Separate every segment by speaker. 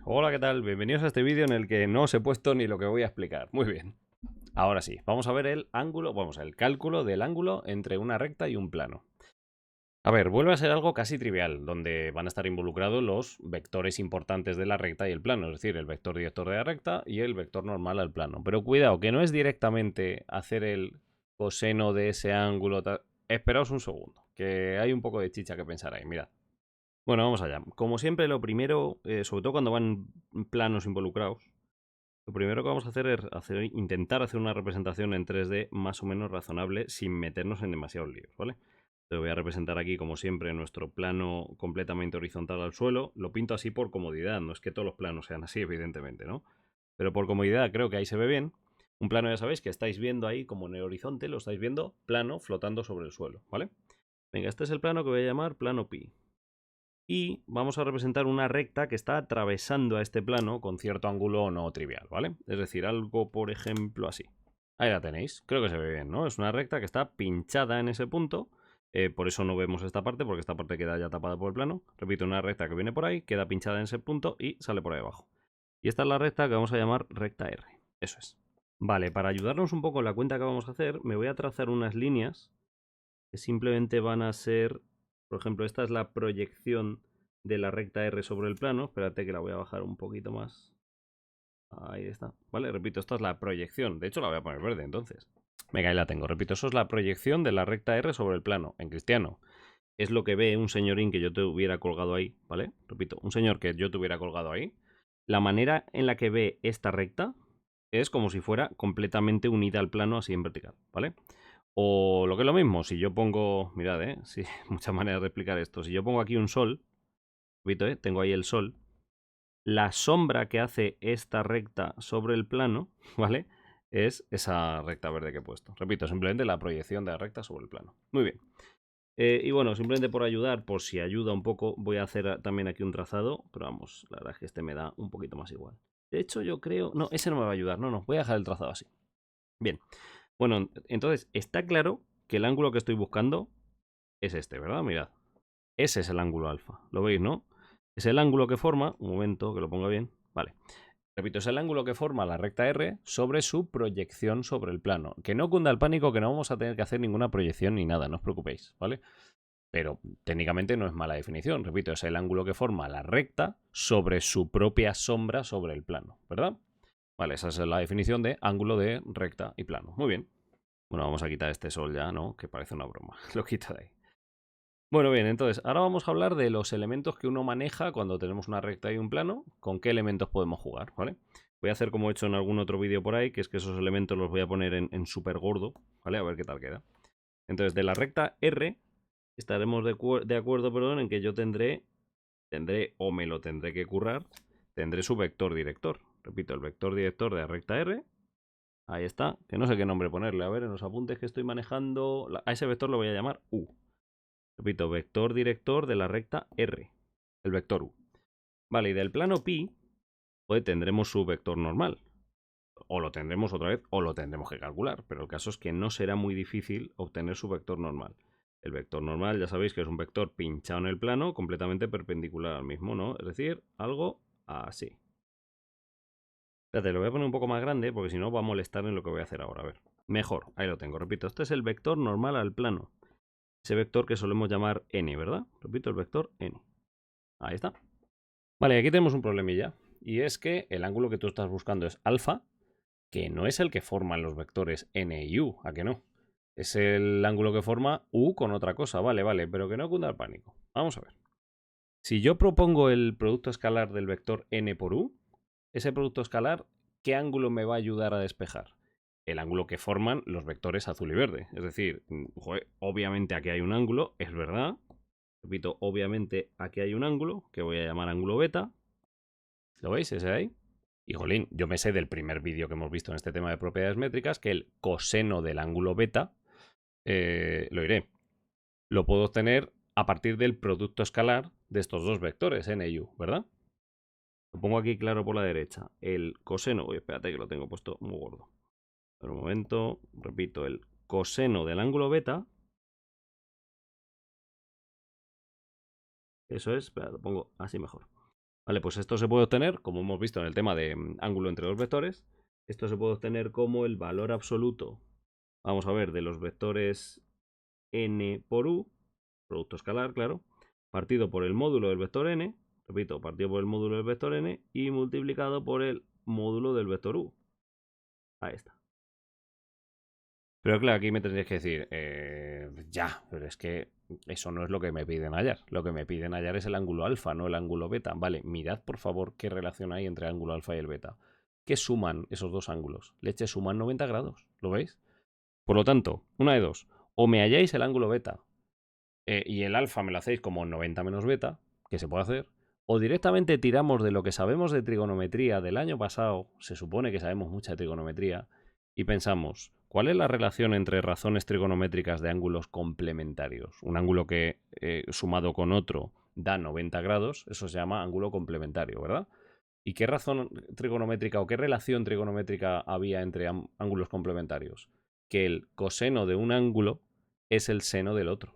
Speaker 1: Hola, ¿qué tal? Bienvenidos a este vídeo en el que no os he puesto ni lo que voy a explicar. Muy bien. Ahora sí, vamos a ver el ángulo, vamos, el cálculo del ángulo entre una recta y un plano. A ver, vuelve a ser algo casi trivial, donde van a estar involucrados los vectores importantes de la recta y el plano, es decir, el vector director de la recta y el vector normal al plano. Pero cuidado, que no es directamente hacer el coseno de ese ángulo. Esperaos un segundo, que hay un poco de chicha que pensar ahí, mirad. Bueno, vamos allá. Como siempre, lo primero, sobre todo cuando van planos involucrados, lo primero que vamos a hacer es intentar hacer una representación en 3D más o menos razonable sin meternos en demasiados líos, ¿vale? Te voy a representar aquí, como siempre, nuestro plano completamente horizontal al suelo. Lo pinto así por comodidad, no es que todos los planos sean así, evidentemente, ¿no? Pero por comodidad creo que ahí se ve bien. Un plano, ya sabéis, que estáis viendo ahí como en el horizonte, lo estáis viendo plano flotando sobre el suelo, ¿vale? Venga, este es el plano que voy a llamar plano pi. Y vamos a representar una recta que está atravesando a este plano con cierto ángulo no trivial, ¿vale? Es decir, algo, por ejemplo, así. Ahí la tenéis. Creo que se ve bien, ¿no? Es una recta que está pinchada en ese punto. Por eso no vemos esta parte, porque esta parte queda ya tapada por el plano. Repito, una recta que viene por ahí, queda pinchada en ese punto y sale por ahí abajo. Y esta es la recta que vamos a llamar recta R. Eso es. Vale, para ayudarnos un poco en la cuenta que vamos a hacer, me voy a trazar unas líneas que simplemente van a ser, por ejemplo, esta es la proyección de la recta R sobre el plano. Espérate que la voy a bajar un poquito más. Ahí está. Vale, repito, esta es la proyección. De hecho, la voy a poner verde entonces. Venga, ahí la tengo. Repito, eso es la proyección de la recta R sobre el plano, en cristiano. Es lo que ve un señorín que yo te hubiera colgado ahí, ¿vale? Repito, un señor que yo te hubiera colgado ahí. La manera en la que ve esta recta es como si fuera completamente unida al plano así en vertical, ¿vale? O lo que es lo mismo, si yo pongo, mirad, sí, muchas maneras de explicar esto. Si yo pongo aquí un sol, repito, tengo ahí el sol, la sombra que hace esta recta sobre el plano, ¿vale? Es esa recta verde que he puesto. Repito, simplemente la proyección de la recta sobre el plano. Muy bien. Y bueno, simplemente por ayudar, por si ayuda un poco, voy a hacer también aquí un trazado, pero vamos, la verdad es que este me da un poquito más igual. De hecho, yo creo... No, ese no me va a ayudar, no, voy a dejar el trazado así. Bien, bueno, entonces está claro que el ángulo que estoy buscando es este, ¿verdad? Mirad, ese es el ángulo alfa, ¿lo veis, no? Es el ángulo que forma, un momento que lo ponga bien, vale. Repito, es el ángulo que forma la recta R sobre su proyección sobre el plano. Que no cunda el pánico, que no vamos a tener que hacer ninguna proyección ni nada, no os preocupéis, ¿vale? Pero técnicamente no es mala definición. Repito, es el ángulo que forma la recta sobre su propia sombra sobre el plano, ¿verdad? Vale, esa es la definición de ángulo de recta y plano. Muy bien. Bueno, vamos a quitar este sol ya, ¿no? Que parece una broma. Lo quito de ahí. Bueno, bien, entonces, ahora vamos a hablar de los elementos que uno maneja cuando tenemos una recta y un plano. ¿Con qué elementos podemos jugar? ¿Vale? Voy a hacer como he hecho en algún otro vídeo por ahí, que es que esos elementos los voy a poner en súper gordo, ¿vale? A ver qué tal queda. Entonces, de la recta R, estaremos de acuerdo, perdón, en que yo tendré, o me lo tendré que currar, tendré su vector director. Repito, el vector director de la recta R. Ahí está, que no sé qué nombre ponerle. A ver, en los apuntes que estoy manejando, a ese vector lo voy a llamar U. Repito, vector director de la recta R. El vector U. Vale, y del plano pi, pues tendremos su vector normal. O lo tendremos otra vez, o lo tendremos que calcular. Pero el caso es que no será muy difícil obtener su vector normal. El vector normal, ya sabéis que es un vector pinchado en el plano, completamente perpendicular al mismo, ¿no? Es decir, algo así. Espérate, lo voy a poner un poco más grande porque si no va a molestar en lo que voy a hacer ahora. A ver. Mejor, ahí lo tengo. Repito, este es el vector normal al plano. Ese vector que solemos llamar n, ¿verdad? Repito, el vector n. Ahí está. Vale, aquí tenemos un problemilla. Y es que el ángulo que tú estás buscando es alfa, que no es el que forman los vectores n y u, ¿a que no? Es el ángulo que forma u con otra cosa. Vale, vale, pero que no cunda el pánico. Vamos a ver. Si yo propongo el producto escalar del vector n por u, ese producto escalar, ¿qué ángulo me va a ayudar a despejar? El ángulo que forman los vectores azul y verde. Es decir, joder, obviamente aquí hay un ángulo, es verdad. Repito, obviamente aquí hay un ángulo que voy a llamar ángulo beta. ¿Lo veis? Ese de ahí. Y jolín, yo me sé del primer vídeo que hemos visto en este tema de propiedades métricas que el coseno del ángulo beta lo iré. Lo puedo obtener a partir del producto escalar de estos dos vectores, n y u, ¿verdad? Lo pongo aquí claro por la derecha. El coseno, uy, espérate que lo tengo puesto muy gordo. Por un momento, repito, el coseno del ángulo beta. Eso es, espera, lo pongo así mejor. Vale, pues esto se puede obtener, como hemos visto en el tema de ángulo entre dos vectores, esto se puede obtener como el valor absoluto, vamos a ver, de los vectores n por u, producto escalar, claro, partido por el módulo del vector n, repito, partido por el módulo del vector n y multiplicado por el módulo del vector u. Ahí está. Pero claro, aquí me tendréis que decir, ya, pero es que eso no es lo que me piden hallar. Lo que me piden hallar es el ángulo alfa, no el ángulo beta. Vale, mirad por favor qué relación hay entre el ángulo alfa y el beta. ¿Qué suman esos dos ángulos? Leche, suman 90 grados, ¿lo veis? Por lo tanto, una de dos, o me halláis el ángulo beta y el alfa me lo hacéis como 90 menos beta, que se puede hacer, o directamente tiramos de lo que sabemos de trigonometría del año pasado, se supone que sabemos mucha trigonometría, y pensamos, ¿cuál es la relación entre razones trigonométricas de ángulos complementarios? Un ángulo que sumado con otro da 90 grados, eso se llama ángulo complementario, ¿verdad? ¿Y qué razón trigonométrica o qué relación trigonométrica había entre ángulos complementarios? Que el coseno de un ángulo es el seno del otro.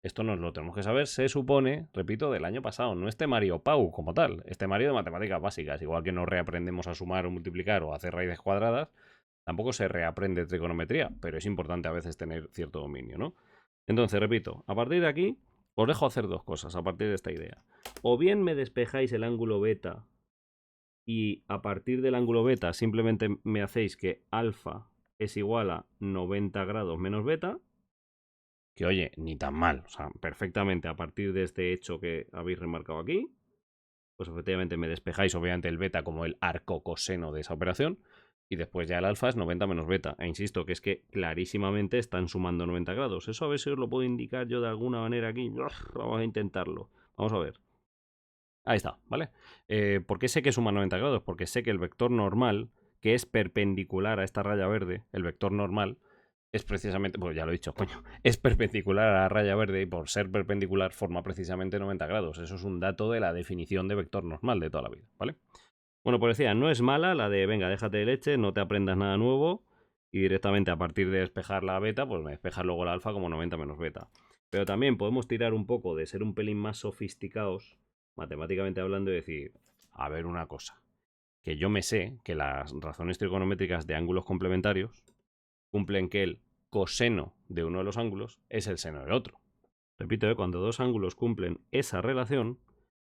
Speaker 1: Esto nos lo tenemos que saber, se supone, repito, del año pasado. No es temario Pau como tal, es temario de matemáticas básicas. Igual que no reaprendemos a sumar o multiplicar o hacer raíces cuadradas, tampoco se reaprende trigonometría, pero es importante a veces tener cierto dominio, ¿no? Entonces, repito, a partir de aquí os dejo hacer dos cosas a partir de esta idea. O bien me despejáis el ángulo beta y a partir del ángulo beta simplemente me hacéis que alfa es igual a 90 grados menos beta, que oye, ni tan mal, o sea, perfectamente a partir de este hecho que habéis remarcado aquí, pues efectivamente me despejáis obviamente el beta como el arco coseno de esa operación, y después ya el alfa es 90 menos beta. E insisto que es que clarísimamente están sumando 90 grados. Eso a ver si os lo puedo indicar yo de alguna manera aquí. Vamos a intentarlo. Vamos a ver. Ahí está, ¿vale? ¿Por qué sé que suma 90 grados? Porque sé que el vector normal, que es perpendicular a esta raya verde, el vector normal, es precisamente, pues ya lo he dicho, coño, es perpendicular a la raya verde y por ser perpendicular forma precisamente 90 grados. Eso es un dato de la definición de vector normal de toda la vida, ¿vale? Bueno, pues decía, no es mala la de, venga, déjate de leche, no te aprendas nada nuevo y directamente a partir de despejar la beta, pues me despejas luego la alfa como 90 menos beta. Pero también podemos tirar un poco de ser un pelín más sofisticados, matemáticamente hablando, y decir, a ver una cosa, que yo me sé que las razones trigonométricas de ángulos complementarios cumplen que el coseno de uno de los ángulos es el seno del otro. Repito, cuando dos ángulos cumplen esa relación,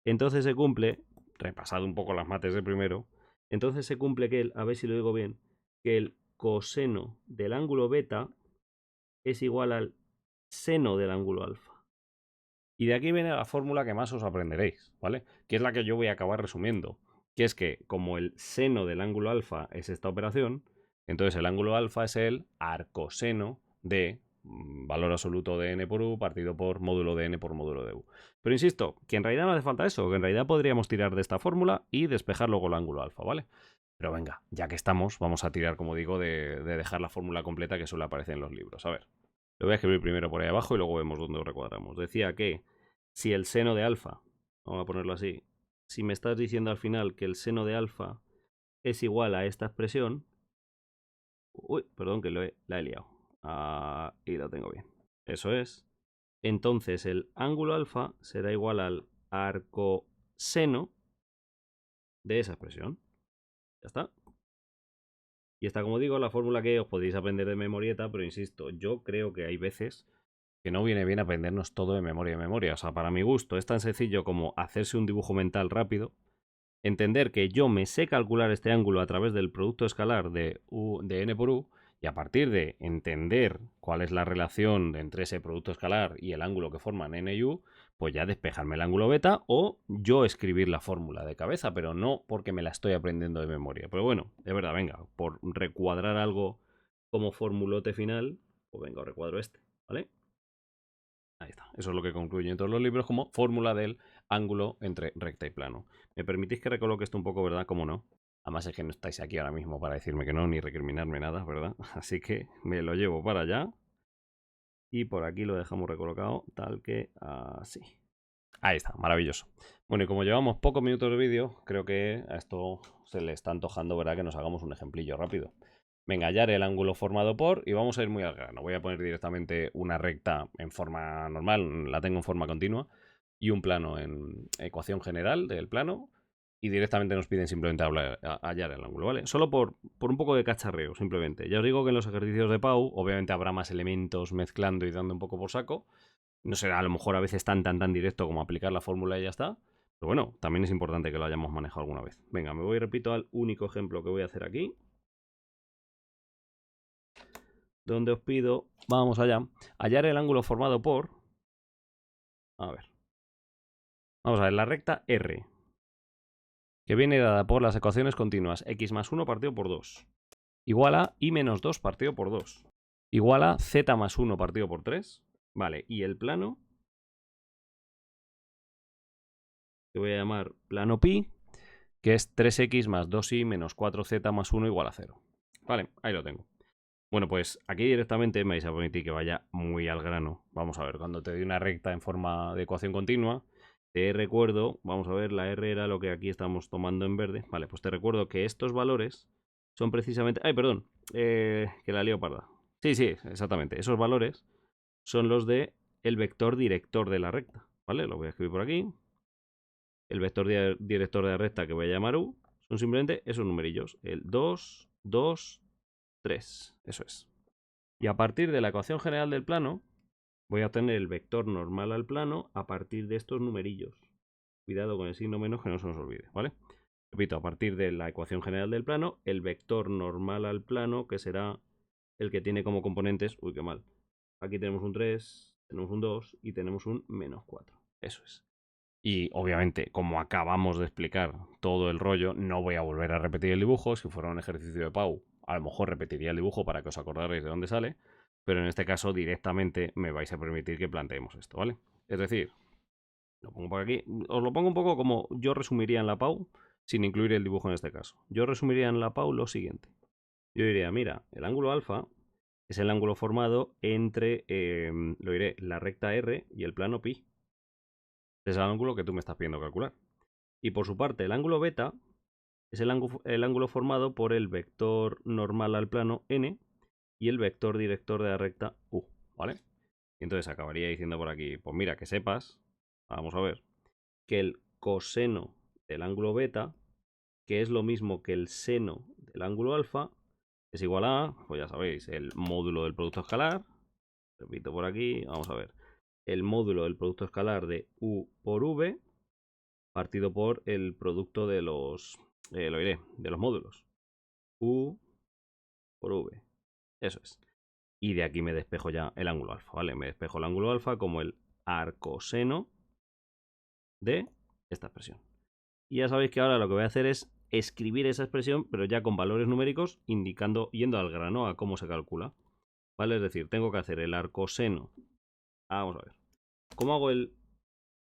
Speaker 1: entonces se cumple, repasado un poco las mates de primero, entonces se cumple que a ver si lo digo bien, que el coseno del ángulo beta es igual al seno del ángulo alfa. Y de aquí viene la fórmula que más os aprenderéis, ¿vale? Que es la que yo voy a acabar resumiendo. Que es que como el seno del ángulo alfa es esta operación, entonces el ángulo alfa es el arcoseno de valor absoluto de n por u partido por módulo de n por módulo de u. Pero insisto, que en realidad no hace falta eso, que en realidad podríamos tirar de esta fórmula y despejar luego el ángulo alfa, ¿vale? Pero venga, ya que estamos, vamos a tirar, como digo, de dejar la fórmula completa que suele aparecer en los libros. A ver, lo voy a escribir primero por ahí abajo y luego vemos dónde recuadramos. Decía que si el seno de alfa, vamos a ponerlo así, si me estás diciendo al final que el seno de alfa es igual a esta expresión, uy, perdón que la he liado, y lo tengo bien, eso es, entonces el ángulo alfa será igual al arcoseno de esa expresión. Ya está. Y está, como digo, la fórmula que os podéis aprender de memorieta, pero insisto, yo creo que hay veces que no viene bien aprendernos todo de memoria. O sea, para mi gusto es tan sencillo como hacerse un dibujo mental rápido, entender que yo me sé calcular este ángulo a través del producto escalar de n por u, y a partir de entender cuál es la relación entre ese producto escalar y el ángulo que forman n y u, pues ya despejarme el ángulo beta o yo escribir la fórmula de cabeza, pero no porque me la estoy aprendiendo de memoria. Pero bueno, de verdad, venga, por recuadrar algo como formulote final, pues venga, recuadro este, ¿vale? Ahí está. Eso es lo que concluyen todos los libros como fórmula del ángulo entre recta y plano. ¿Me permitís que recoloque esto un poco, verdad? ¿Cómo no? Además es que no estáis aquí ahora mismo para decirme que no, ni recriminarme nada, ¿verdad? Así que me lo llevo para allá. Y por aquí lo dejamos recolocado tal que así. Ahí está, maravilloso. Bueno, y como llevamos pocos minutos de vídeo, creo que a esto se le está antojando, ¿verdad? Que nos hagamos un ejemplillo rápido. Venga, hallar el ángulo formado por, y vamos a ir muy al grano. Voy a poner directamente una recta en forma normal, la tengo en forma continua, y un plano en ecuación general del plano. y directamente nos piden simplemente hallar el ángulo, ¿vale? Solo por un poco de cacharreo, simplemente. Ya os digo que en los ejercicios de Pau, obviamente habrá más elementos mezclando y dando un poco por saco. No será a lo mejor a veces tan directo como aplicar la fórmula y ya está. Pero bueno, también es importante que lo hayamos manejado alguna vez. Venga, me voy, repito, al único ejemplo que voy a hacer aquí. Donde os pido, vamos allá, hallar el ángulo formado por... A ver. Vamos a ver, la recta R, que viene dada por las ecuaciones continuas x más 1 partido por 2, igual a y menos 2 partido por 2, igual a z más 1 partido por 3, vale, y el plano, que voy a llamar plano pi, que es 3x más 2y menos 4z más 1 igual a 0. Vale, ahí lo tengo. Bueno, pues aquí directamente me vais a permitir que vaya muy al grano. Vamos a ver, cuando te doy una recta en forma de ecuación continua, te recuerdo, vamos a ver, la R era lo que aquí estamos tomando en verde. Vale, pues te recuerdo que estos valores son precisamente... ¡Ay, perdón! Que la lío parda. Sí, sí, exactamente. Esos valores son los de el vector director de la recta. ¿Vale? Lo voy a escribir por aquí. El vector director de la recta que voy a llamar U son simplemente esos numerillos. El 2, 2, 3. Eso es. Y a partir de la ecuación general del plano, voy a obtener el vector normal al plano a partir de estos numerillos. Cuidado con el signo menos que no se nos olvide, ¿vale? Repito, a partir de la ecuación general del plano, el vector normal al plano, que será el que tiene como componentes... Uy, qué mal. Aquí tenemos un 3, tenemos un 2 y tenemos un menos 4. Eso es. Y obviamente, como acabamos de explicar todo el rollo, no voy a volver a repetir el dibujo. Si fuera un ejercicio de Pau, a lo mejor repetiría el dibujo para que os acordaréis de dónde sale. Pero en este caso, directamente me vais a permitir que planteemos esto, ¿vale? Es decir, lo pongo por aquí. Os lo pongo un poco como yo resumiría en la Pau, sin incluir el dibujo en este caso. Yo resumiría en la Pau lo siguiente. Yo diría, mira, el ángulo alfa es el ángulo formado entre, lo diré, la recta R y el plano pi. Es el ángulo que tú me estás pidiendo calcular. Y por su parte, el ángulo beta es el ángulo formado por el vector normal al plano n y el vector director de la recta u, ¿vale? Y entonces acabaría diciendo por aquí, pues mira, que sepas, vamos a ver, que el coseno del ángulo beta, que es lo mismo que el seno del ángulo alfa, es igual a, pues ya sabéis, el módulo del producto escalar, repito por aquí, vamos a ver, el módulo del producto escalar de u por v partido por el producto de los, lo diré, de los módulos. U por V. Eso es. Y de aquí me despejo ya el ángulo alfa, ¿vale? Me despejo el ángulo alfa como el arcoseno de esta expresión. Y ya sabéis que ahora lo que voy a hacer es escribir esa expresión, pero ya con valores numéricos, indicando, yendo al grano a cómo se calcula. ¿Vale? Es decir, tengo que hacer el arcoseno. Vamos a ver. ¿Cómo hago el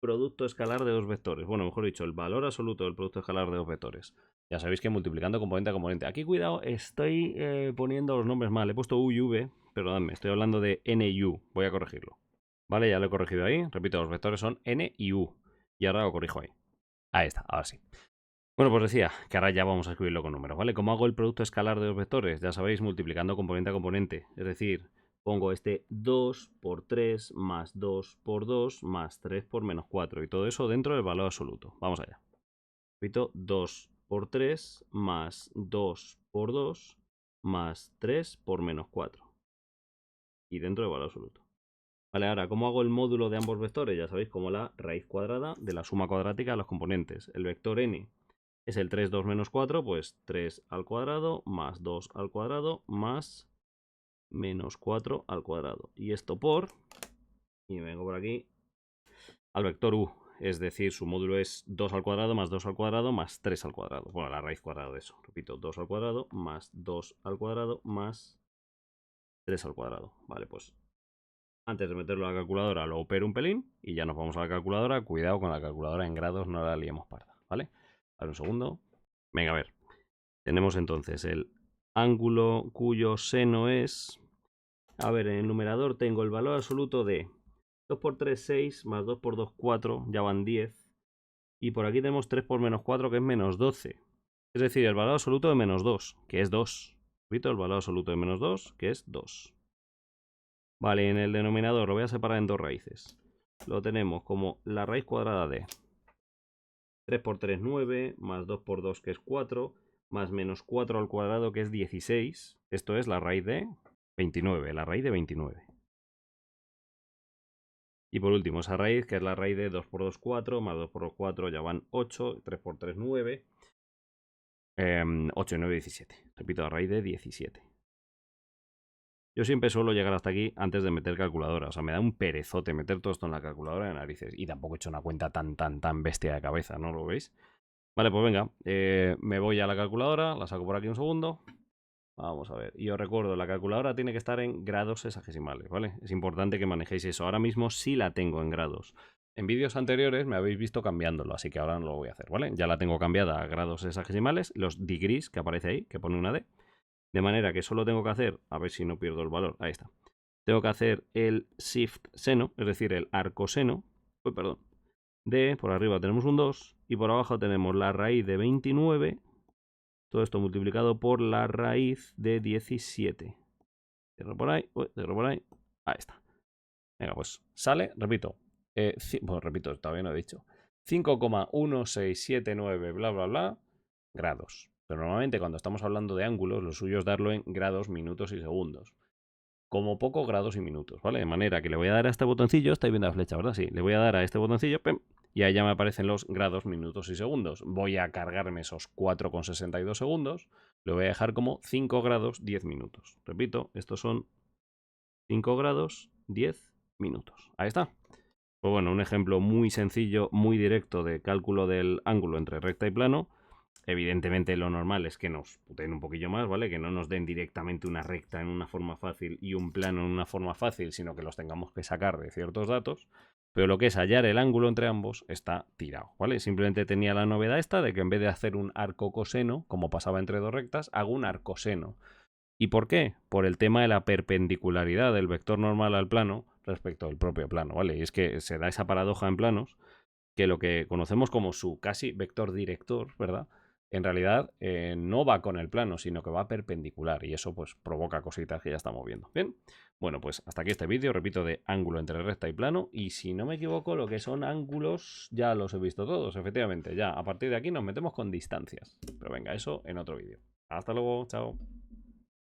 Speaker 1: producto escalar de dos vectores? Bueno, mejor dicho, el valor absoluto del producto escalar de dos vectores. Ya sabéis que multiplicando componente a componente. Aquí, cuidado, estoy poniendo los nombres mal. He puesto U y V, perdóname, estoy hablando de N y U. Voy a corregirlo. Vale, ya lo he corregido ahí. Repito, los vectores son N y U. Y ahora lo corrijo ahí. Ahí está, ahora sí. Bueno, pues decía que ahora ya vamos a escribirlo con números, ¿vale? ¿Cómo hago el producto escalar de dos vectores? Ya sabéis, multiplicando componente a componente. Es decir, pongo este 2 por 3 más 2 por 2 más 3 por menos 4. Y todo eso dentro del valor absoluto. Vamos allá. Repito, 2 por 3 más 2 por 2 más 3 por menos 4. Y dentro del valor absoluto. Vale, ahora, ¿cómo hago el módulo de ambos vectores? Ya sabéis, como la raíz cuadrada de la suma cuadrática de los componentes. El vector n es el 3, 2 menos 4, pues 3 al cuadrado más 2 al cuadrado más menos 4 al cuadrado. Y esto por, y me vengo por aquí, al vector u. Es decir, su módulo es 2 al cuadrado más 2 al cuadrado más 3 al cuadrado. Bueno, la raíz cuadrada de eso. Repito, 2 al cuadrado más 2 al cuadrado más 3 al cuadrado. Vale, pues antes de meterlo a la calculadora lo opero un pelín y ya nos vamos a la calculadora. Cuidado con la calculadora en grados, no la liemos parda, ¿vale? A ver un segundo. Venga, a ver. Tenemos entonces el ángulo cuyo seno es... A ver, en el numerador tengo el valor absoluto de 2 por 3, 6, más 2 por 2, 4, ya van 10. Y por aquí tenemos 3 por menos 4, que es menos 12. Es decir, el valor absoluto de menos 2, que es 2. Repito, el valor absoluto de menos 2, que es 2. Vale, en el denominador lo voy a separar en dos raíces. Lo tenemos como la raíz cuadrada de 3 por 3, 9, más 2 por 2, que es 4, más menos 4 al cuadrado, que es 16. Esto es la raíz de 29, la raíz de 29. Y por último, esa raíz, que es la raíz de 2 por 2, 4, más 2 por 2, 4, ya van 8, 3 por 3, 9, 8 y 9, 17. Repito, la raíz de 17. Yo siempre suelo llegar hasta aquí antes de meter calculadora. O sea, me da un perezote meter todo esto en la calculadora de narices. Y tampoco he hecho una cuenta tan bestia de cabeza, ¿no lo veis? Vale, pues venga, me voy a la calculadora, la saco por aquí un segundo. Vamos a ver. Y os recuerdo, la calculadora tiene que estar en grados sexagesimales, ¿vale? Es importante que manejéis eso. Ahora mismo sí la tengo en grados. En vídeos anteriores me habéis visto cambiándolo, así que ahora no lo voy a hacer, ¿vale? Ya la tengo cambiada a grados sexagesimales, los degrees que aparece ahí, que pone una D. De manera que solo tengo que hacer, a ver si no pierdo el valor, ahí está. Tengo que hacer el shift seno, es decir, el arcoseno, perdón, de, por arriba tenemos un 2 y por abajo tenemos la raíz de 29, todo esto multiplicado por la raíz de 17. Cierro por ahí, cierro por ahí, ahí está. Venga, pues sale, repito, bueno, repito, todavía no he dicho, 5,1679 bla bla bla grados. Pero normalmente cuando estamos hablando de ángulos, lo suyo es darlo en grados, minutos y segundos. Como poco grados y minutos, ¿vale? De manera que le voy a dar a este botoncillo, estáis viendo la flecha, ¿verdad? Sí, le voy a dar a este botoncillo, ¡pem! Y ahí ya me aparecen los grados, minutos y segundos. Voy a cargarme esos 4,62 segundos, lo voy a dejar como 5 grados, 10 minutos. Repito, estos son 5 grados, 10 minutos. Ahí está. Pues bueno, un ejemplo muy sencillo, muy directo de cálculo del ángulo entre recta y plano. Evidentemente lo normal es que nos puteen un poquillo más, ¿vale? Que no nos den directamente una recta en una forma fácil y un plano en una forma fácil, sino que los tengamos que sacar de ciertos datos. Pero lo que es hallar el ángulo entre ambos está tirado, ¿vale? Simplemente tenía la novedad esta de que en vez de hacer un arco coseno, como pasaba entre dos rectas, hago un arcoseno. ¿Y por qué? Por el tema de la perpendicularidad del vector normal al plano respecto al propio plano, ¿vale? Y es que se da esa paradoja en planos que lo que conocemos como su casi vector director, ¿verdad? En realidad no va con el plano, sino que va perpendicular y eso pues provoca cositas que ya estamos viendo. Bien, bueno, pues hasta aquí este vídeo, repito, de ángulo entre recta y plano y si no me equivoco lo que son ángulos ya los he visto todos, efectivamente, ya a partir de aquí nos metemos con distancias. Pero venga, eso en otro vídeo. Hasta luego, chao.